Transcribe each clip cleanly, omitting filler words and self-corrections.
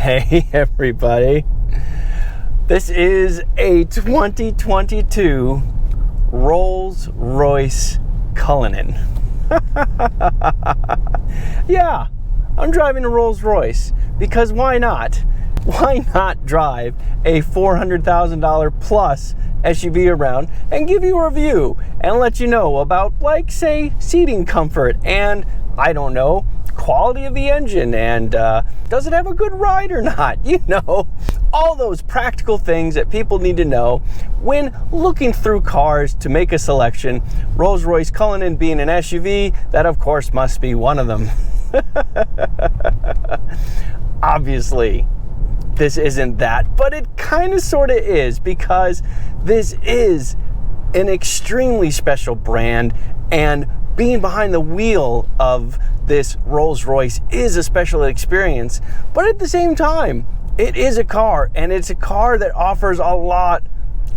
Hey everybody, this is a 2022 Rolls-Royce Cullinan. Yeah, I'm driving a Rolls-Royce because why not? Why not drive a $400,000 plus SUV around and give you a review and let you know about, like, say, seating comfort and, I don't know, quality of the engine and does it have a good ride or not? You know, all those practical things that people need to know when looking through cars to make a selection. Rolls-Royce Cullinan being an SUV, that of course must be one of them. Obviously, this isn't that, but it kind of sort of is, because this is an extremely special brand, and being behind the wheel of this Rolls-Royce is a special experience. But at the same time, it is a car, and it's a car that offers a lot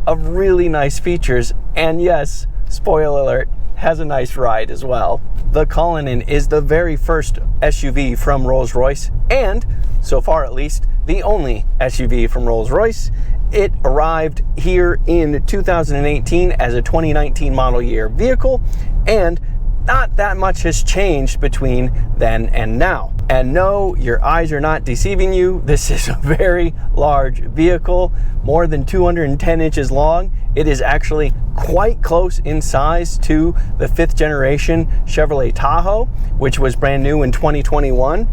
of really nice features, and yes, spoiler alert, has a nice ride as well. The Cullinan is the very first SUV from Rolls-Royce, and so far at least, the only SUV from Rolls-Royce. It arrived here in 2018 as a 2019 model year vehicle, and not that much has changed between then and now. And no, your eyes are not deceiving you. This is a very large vehicle, more than 210 inches long. It is actually quite close in size to the 5th generation Chevrolet Tahoe, which was brand new in 2021.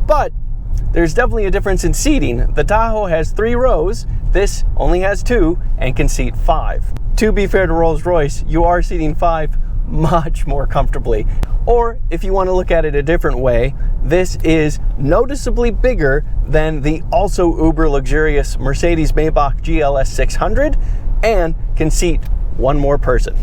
But there's definitely a difference in seating. The Tahoe has 3 rows. This only has 2 and can seat 5. To be fair to Rolls-Royce, you are seating 5 much more comfortably. Or if you want to look at it a different way, this is noticeably bigger than the also uber luxurious Mercedes-Maybach GLS 600 and can seat 1 more person.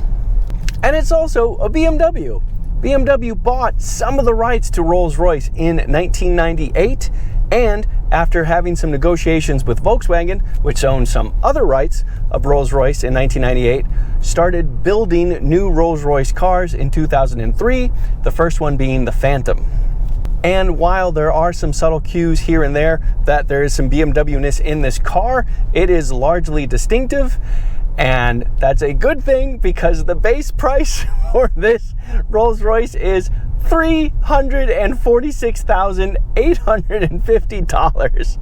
And it's also a BMW. BMW bought some of the rights to Rolls-Royce in 1998, and after having some negotiations with Volkswagen, which owned some other rights of Rolls-Royce in 1998, started building new Rolls-Royce cars in 2003, the first one being the Phantom. And while there are some subtle cues here and there that there is some BMW-ness in this car, it is largely distinctive. And that's a good thing, because the base price for this Rolls-Royce is $346,850.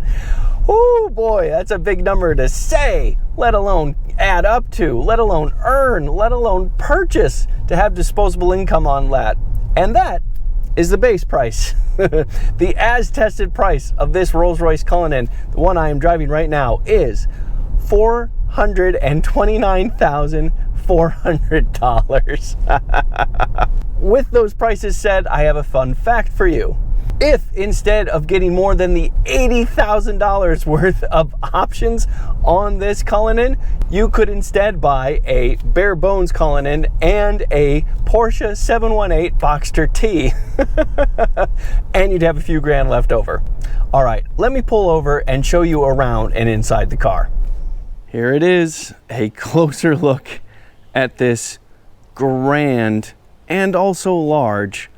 Oh boy, that's a big number to say, let alone add up to, let alone earn, let alone purchase, to have disposable income on that. And that is the base price. The as-tested price of this Rolls-Royce Cullinan, the one I am driving right now, is $429,400. With those prices said, I have a fun fact for you. If instead of getting more than the $80,000 worth of options on this Cullinan, you could instead buy a bare bones Cullinan and a Porsche 718 Boxster T, and you'd have a few grand left over. All right, let me pull over and show you around and inside the car. Here it is, a closer look at this grand and also large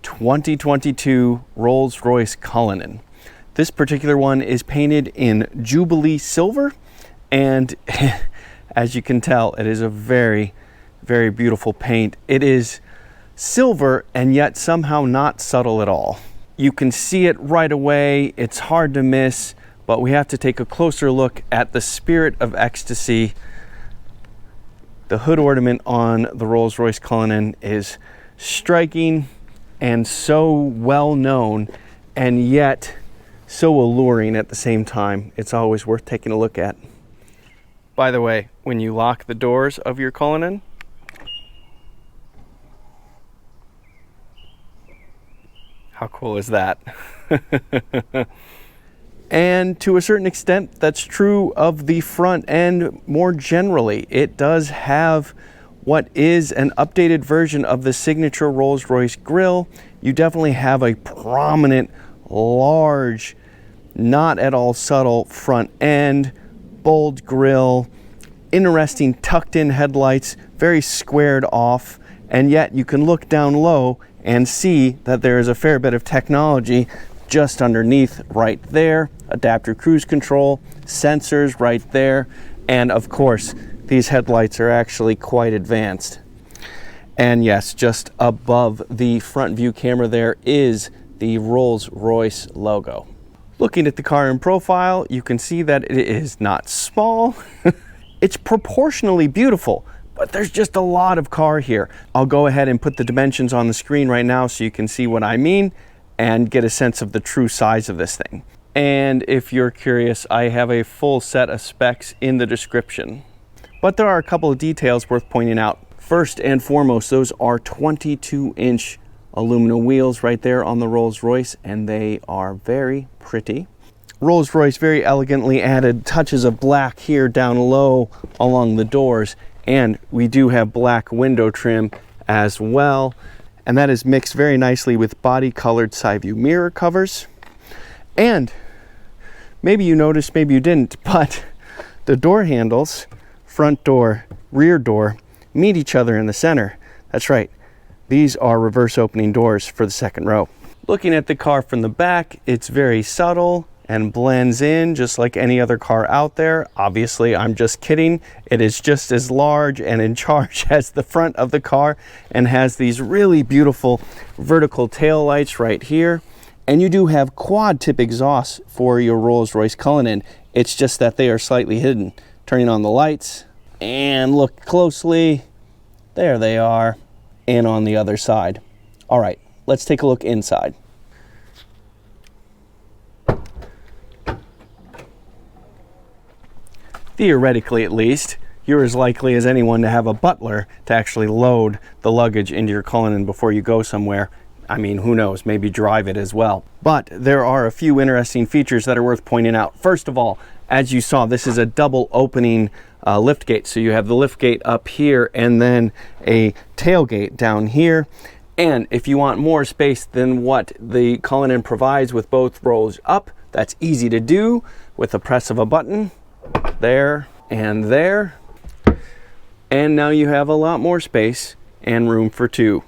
2022 Rolls-Royce Cullinan. This particular one is painted in Jubilee Silver, and as you can tell, it is a very, very beautiful paint. It is silver and yet somehow not subtle at all. You can see it right away, it's hard to miss, but we have to take a closer look at the Spirit of Ecstasy. The hood ornament on the Rolls-Royce Cullinan is striking and so well known, and yet so alluring at the same time. It's always worth taking a look at. By the way, when you lock the doors of your Cullinan, how cool is that? And to a certain extent, that's true of the front end more generally. It does have what is an updated version of the signature Rolls-Royce grille. You definitely have a prominent, large, not at all subtle front end, bold grille, interesting tucked in headlights, very squared off, and yet you can look down low and see that there is a fair bit of technology just underneath right there. adaptive cruise control, sensors right there, and of course, these headlights are actually quite advanced. And yes, just above the front view camera there is the Rolls-Royce logo. Looking at the car in profile, you can see that it is not small. It's proportionally beautiful, but there's just a lot of car here. I'll go ahead and put the dimensions on the screen right now so you can see what I mean and get a sense of the true size of this thing. And if you're curious, I have a full set of specs in the description. But there are a couple of details worth pointing out. First and foremost, those are 22-inch aluminum wheels right there on the Rolls-Royce, and they are very pretty. Rolls-Royce very elegantly added touches of black here down low along the doors, and we do have black window trim as well, and that is mixed very nicely with body-colored side view mirror covers. And maybe you noticed, maybe you didn't, but the door handles, front door, rear door, meet each other in the center. That's right, these are reverse opening doors for the second row. Looking at the car from the back, it's very subtle and blends in just like any other car out there. Obviously, I'm just kidding. It is just as large and in charge as the front of the car and has these really beautiful vertical tail lights right here. And you do have quad tip exhausts for your Rolls-Royce Cullinan. It's just that they are slightly hidden. Turning on the lights and look closely. There they are. And on the other side. All right, let's take a look inside. Theoretically, at least, you're as likely as anyone to have a butler to actually load the luggage into your Cullinan before you go somewhere. I mean, who knows, maybe drive it as well. But there are a few interesting features that are worth pointing out. First of all, as you saw, this is a double opening lift gate. So you have the lift gate up here and then a tailgate down here. And if you want more space than what the Cullinan provides with both rows up, that's easy to do with the press of a button. There and there. And now you have a lot more space and room for two.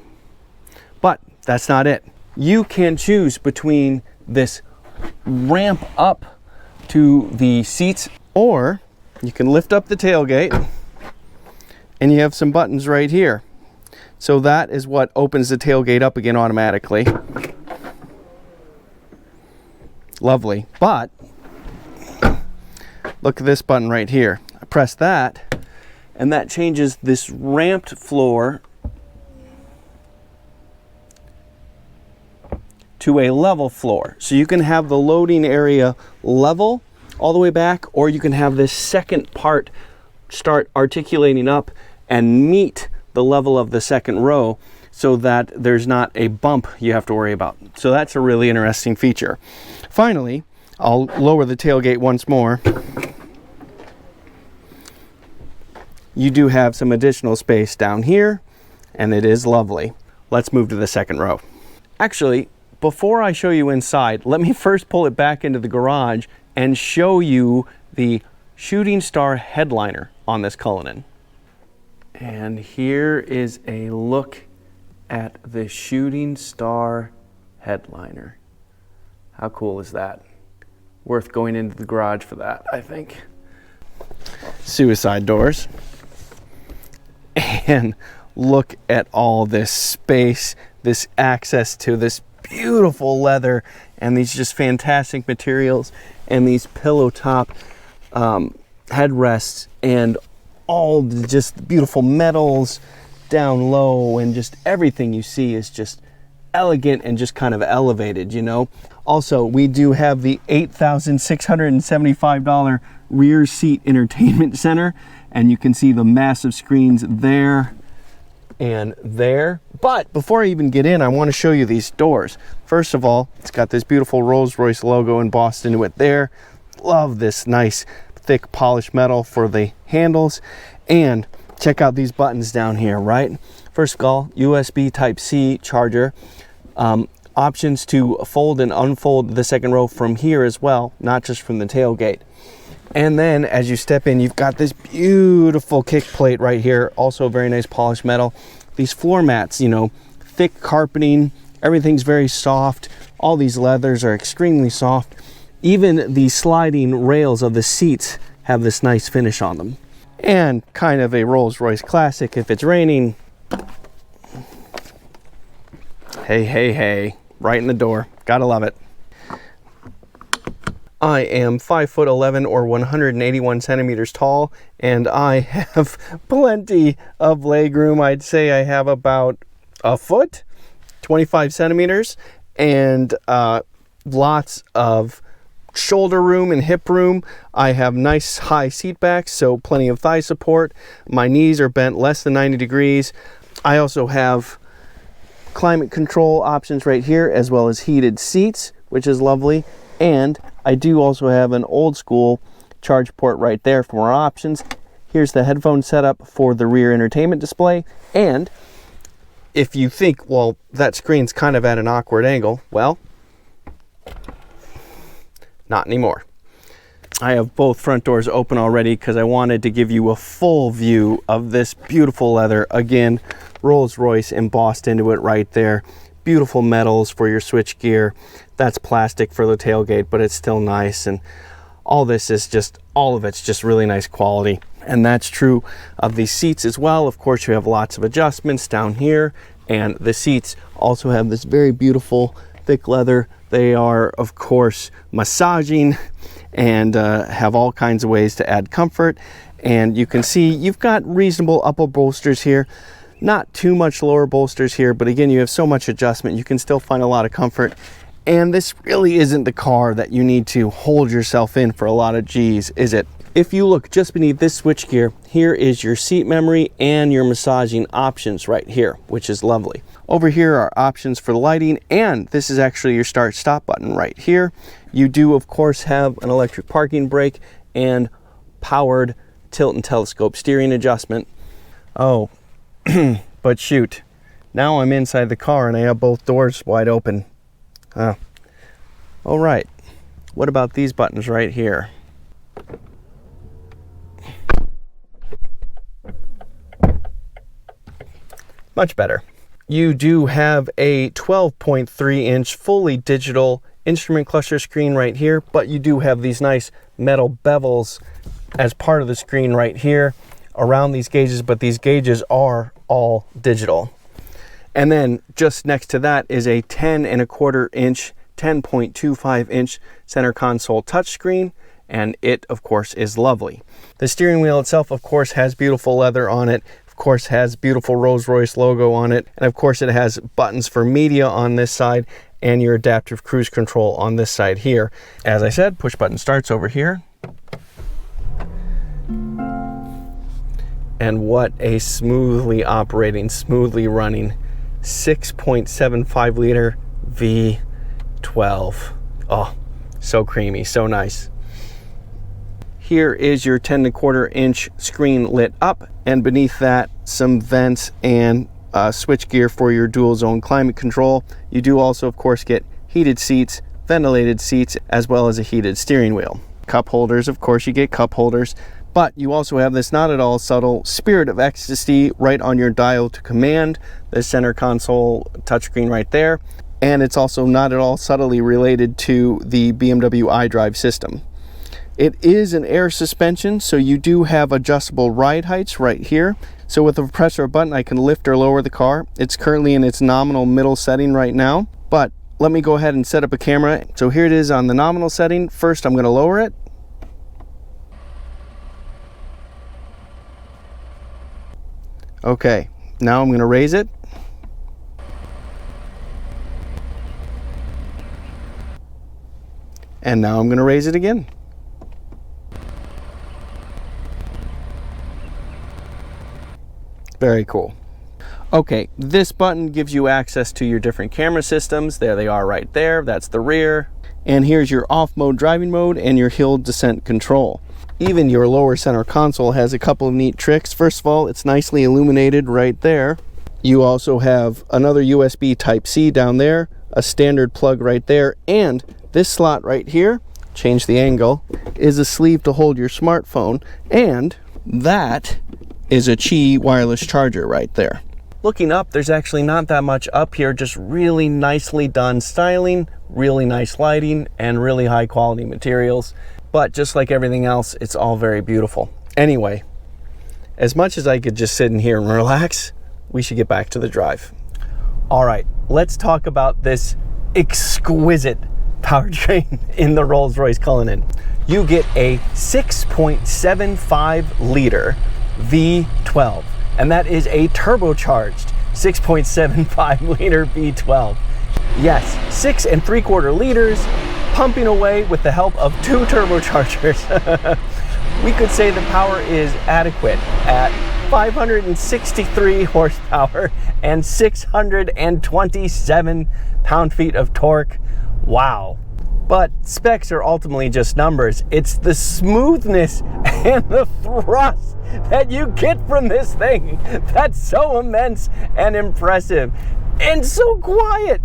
But that's not it. You can choose between this ramp up to the seats, or you can lift up the tailgate and you have some buttons right here. So that is what opens the tailgate up again automatically. Lovely. But look at this button right here. I press that and that changes this ramped floor to a level floor. So you can have the loading area level all the way back, or you can have this second part start articulating up and meet the level of the second row so that there's not a bump you have to worry about. So that's a really interesting feature. Finally, I'll lower the tailgate once more. You do have some additional space down here, and it is lovely. Let's move to the second row. Actually, before I show you inside, let me first pull it back into the garage and show you the Shooting Star headliner on this Cullinan. And here is a look at the Shooting Star headliner. How cool is that? Worth going into the garage for that, I think. Suicide doors. And look at all this space, this access to this beautiful leather and these just fantastic materials and these pillow top headrests and all the just beautiful metals down low, and just everything you see is just elegant and just kind of elevated, you know. Also, we do have the $8,675 rear seat entertainment center, and you can see the massive screens there and there. But before I even get in, I want to show you these doors. First of all, it's got this beautiful Rolls-Royce logo embossed into it there. Love this nice thick polished metal for the handles. And check out these buttons down here, right? First of all, USB Type-C charger. Options to fold and unfold the second row from here as well, not just from the tailgate. And then as you step in, you've got this beautiful kick plate right here, also very nice polished metal. These floor mats, you know, thick carpeting, everything's very soft. All these leathers are extremely soft. Even the sliding rails of the seats have this nice finish on them. And kind of a Rolls-Royce classic, if it's raining, hey, hey, hey, right in the door. Gotta love it. I am 5'11" or 181 centimeters tall, and I have plenty of legroom. I'd say I have about a foot, 25 centimeters, and lots of shoulder room and hip room. I have nice high seat backs, so plenty of thigh support. My knees are bent less than 90 degrees. I also have climate control options right here, as well as heated seats, which is lovely. And I do also have an old school charge port right there for more options. Here's the headphone setup for the rear entertainment display. And if you think, well, that screen's kind of at an awkward angle, well, not anymore. I have both front doors open already because I wanted to give you a full view of this beautiful leather. Again, Rolls-Royce embossed into it right there. Beautiful metals for your switch gear. That's plastic for the tailgate, but it's still nice. And all this is just, all of it's just really nice quality. And that's true of these seats as well. Of course, you have lots of adjustments down here. And the seats also have this very beautiful thick leather. They are, of course, massaging and have all kinds of ways to add comfort. And you can see you've got reasonable upper bolsters here. Not too much lower bolsters here, but again, you have so much adjustment, you can still find a lot of comfort. And this really isn't the car that you need to hold yourself in for a lot of G's, is it? If you look just beneath this switchgear, here is your seat memory and your massaging options right here, which is lovely. Over here are options for lighting, and this is actually your start stop button right here. You do, of course, have an electric parking brake and powered tilt and telescope steering adjustment. Oh, but shoot, now I'm inside the car and I have both doors wide open. All right, what about these buttons right here? Much better. You do have a 12.3-inch fully digital instrument cluster screen right here, but you do have these nice metal bevels as part of the screen right here around these gauges, but these gauges are all digital. And then just next to that is a 10.25-inch, 10.25-inch center console touchscreen, and it, of course, is lovely. The steering wheel itself, of course, has beautiful leather on it, of course, has beautiful Rolls-Royce logo on it, and of course, it has buttons for media on this side and your adaptive cruise control on this side here. As I said, push button starts over here. And what a smoothly operating, smoothly running 6.75 liter V12. Oh, so creamy, so nice. Here is your 10.25-inch screen lit up, and beneath that, some vents and switch gear for your dual zone climate control. You do also, of course, get heated seats, ventilated seats, as well as a heated steering wheel. Cup holders, of course, you get cup holders. But you also have this not at all subtle Spirit of Ecstasy right on your dial to command, the center console touchscreen right there. And it's also not at all subtly related to the BMW iDrive system. It is an air suspension, so you do have adjustable ride heights right here. So with a press of a button, I can lift or lower the car. It's currently in its nominal middle setting right now. But let me go ahead and set up a camera. So here it is on the nominal setting. First, I'm going to lower it. Okay, now I'm going to raise it. And now I'm going to raise it again. Very cool. Okay, this button gives you access to your different camera systems. There they are right there. That's the rear. And here's your off mode driving mode and your hill descent control. Even your lower center console has a couple of neat tricks. First of all, it's nicely illuminated right there. You also have another USB Type-C down there, a standard plug right there, and this slot right here, change the angle, is a sleeve to hold your smartphone, and that is a Qi wireless charger right there. looking up, there's actually not that much up here, just really nicely done styling, really nice lighting, and really high quality materials. But just like everything else, it's all very beautiful. Anyway, as much as I could just sit in here and relax, we should get back to the drive. All right, let's talk about this exquisite powertrain in the Rolls-Royce Cullinan. You get a 6.75 liter V12, and that is a turbocharged 6.75 liter V12. Yes, 6 3/4 liters, pumping away with the help of 2 turbochargers. We could say the power is adequate at 563 horsepower and 627 pound-feet of torque. Wow. But specs are ultimately just numbers. It's the smoothness and the thrust that you get from this thing that's so immense and impressive. And so quiet.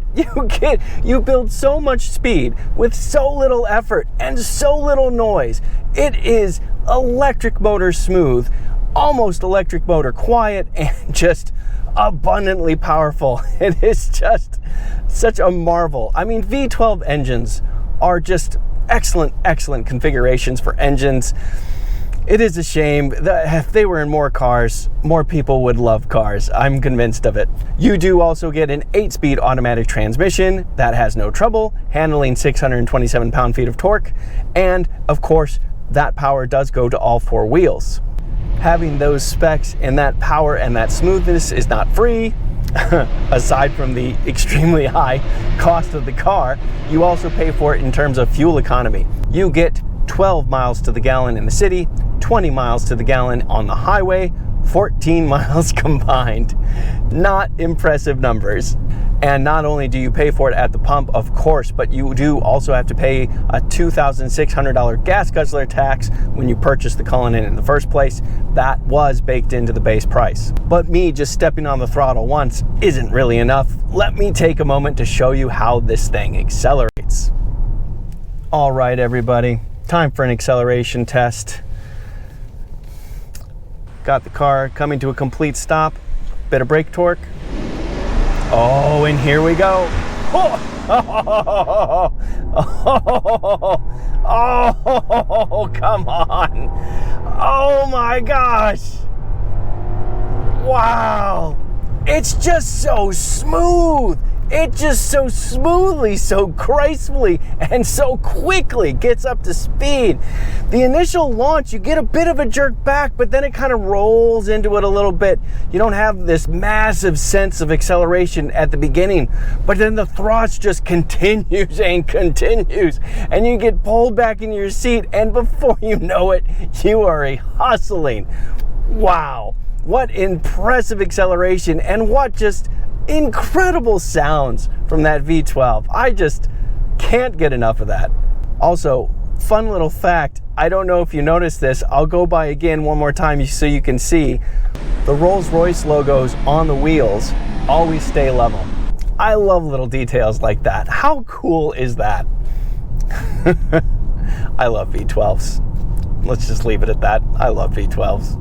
You build so much speed with so little effort and so little noise. It is electric motor smooth, almost electric motor quiet, and just abundantly powerful. It is just such a marvel. I mean, V12 engines are just excellent configurations for engines. It is a shame that if they were in more cars, more people would love cars. I'm convinced of it. You do also get an 8-speed automatic transmission that has no trouble handling 627 pound-feet of torque. And of course, that power does go to all 4 wheels. Having those specs and that power and that smoothness is not free. Aside from the extremely high cost of the car, you also pay for it in terms of fuel economy. You get 12 miles to the gallon in the city, 20 miles to the gallon on the highway, 14 miles combined. Not impressive numbers. And not only do you pay for it at the pump, of course, but you do also have to pay a $2,600 gas guzzler tax when you purchase the Cullinan in the first place. That was baked into the base price. But me just stepping on the throttle once isn't really enough. Let me take a moment to show you how this thing accelerates. All right, everybody, time for an acceleration test. Got the car coming to a complete stop. Bit of brake torque. Oh, and here we go. Oh, come on. Oh my gosh. Wow. It's just so smooth. It just so smoothly, so gracefully, and so quickly gets up to speed. The initial launch, you get a bit of a jerk back, but then it kind of rolls into it a little bit. You don't have this massive sense of acceleration at the beginning, but then the thrust just continues and continues, and you get pulled back in your seat, and before you know it, you are hustling. Wow, what impressive acceleration, and what just incredible sounds from that V12. I just can't get enough of that. Also, fun little fact, I don't know if you noticed this, I'll go by again one more time so you can see. The Rolls-Royce logos on the wheels always stay level. I love little details like that. How cool is that? I love V12s. Let's just leave it at that. I love V12s.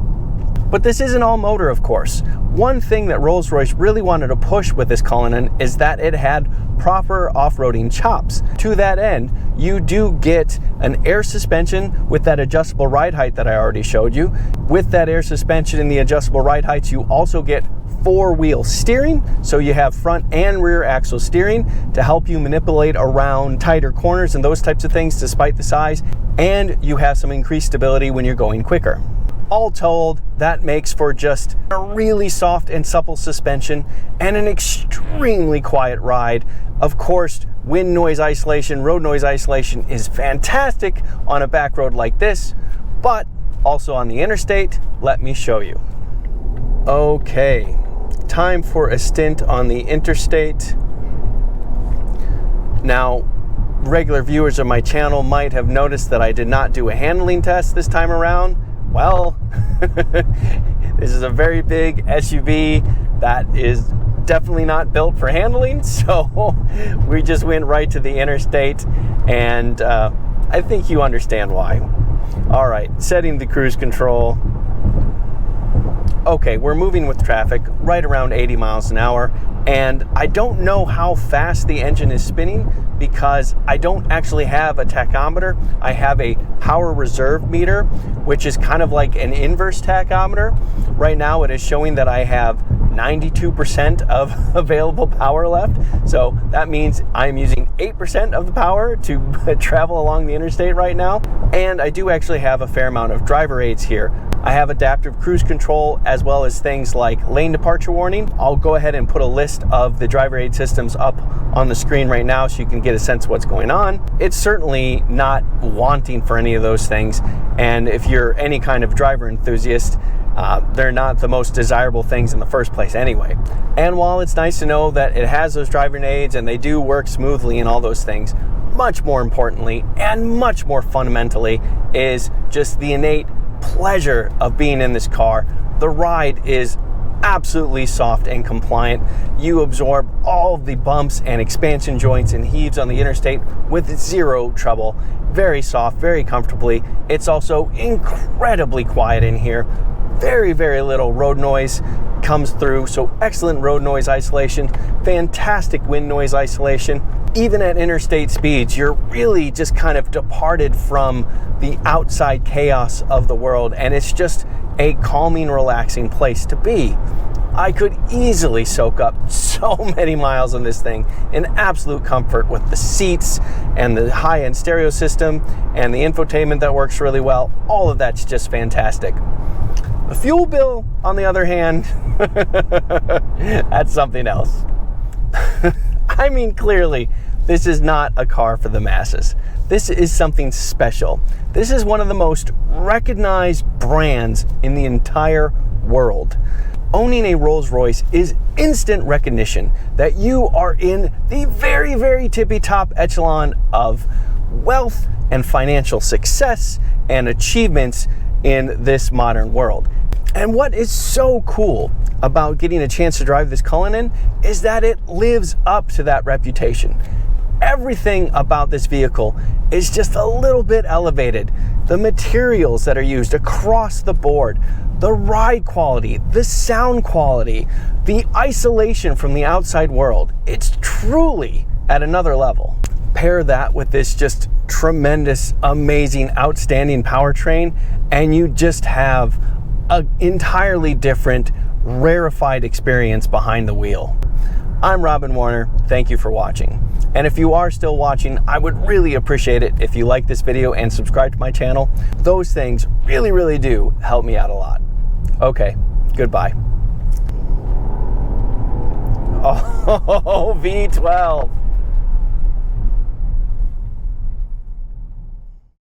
But this isn't all motor, of course. One thing that Rolls-Royce really wanted to push with this Cullinan is that it had proper off-roading chops. To that end, you do get an air suspension with that adjustable ride height that I already showed you. With that air suspension and the adjustable ride heights, you also get 4-wheel steering, so you have front and rear axle steering to help you manipulate around tighter corners and those types of things despite the size, and you have some increased stability when you're going quicker. All told, that makes for just a really soft and supple suspension and an extremely quiet ride. Of course, wind noise isolation, road noise isolation is fantastic on a back road like this, but also on the interstate. Let me show you. Okay, time for a stint on the interstate. Now, regular viewers of my channel might have noticed that I did not do a handling test this time around. Well, this is a very big SUV that is definitely not built for handling, so we just went right to the interstate, and I think you understand why. All right, setting the cruise control. okay, we're moving with traffic right around 80 miles an hour, and I don't know how fast the engine is spinning because I don't actually have a tachometer. I have a power reserve meter, which is kind of like an inverse tachometer. Right now it is showing that I have 92% of available power left. So that means I'm using 8% of the power to travel along the interstate right now. And I do actually have a fair amount of driver aids here. I have adaptive cruise control as well as things like lane departure warning. I'll go ahead and put a list of the driver aid systems up on the screen right now so you can get a sense of what's going on. It's certainly not wanting for any of those things. And if you're any kind of driver enthusiast, they're not the most desirable things in the first place anyway. And while it's nice to know that it has those driving aids and they do work smoothly and all those things, much more importantly and much more fundamentally is just the innate pleasure of being in this car. The ride is absolutely soft and compliant. You absorb all of the bumps and expansion joints and heaves on the interstate with zero trouble. Very soft, very comfortably. It's also incredibly quiet in here. Very, very little road noise comes through, so excellent road noise isolation, fantastic wind noise isolation. Even at interstate speeds, you're really just kind of departed from the outside chaos of the world, and it's just a calming, relaxing place to be. I could easily soak up so many miles on this thing in absolute comfort with the seats and the high-end stereo system and the infotainment that works really well. All of that's just fantastic. The fuel bill, on the other hand, that's something else. I mean, clearly, this is not a car for the masses. This is something special. This is one of the most recognized brands in the entire world. Owning a Rolls-Royce is instant recognition that you are in the very, very tippy top echelon of wealth and financial success and achievements in this modern world. And what is so cool about getting a chance to drive this Cullinan is that it lives up to that reputation. Everything about this vehicle is just a little bit elevated. The materials that are used across the board, the ride quality, the sound quality, the isolation from the outside world, it's truly at another level. Pair that with this just tremendous, amazing, outstanding powertrain, and you just have an entirely different, rarefied experience behind the wheel. I'm Robin Warner. Thank you for watching. And if you are still watching, I would really appreciate it if you like this video and subscribe to my channel. Those things really, really do help me out a lot. Okay, goodbye. Oh, V12.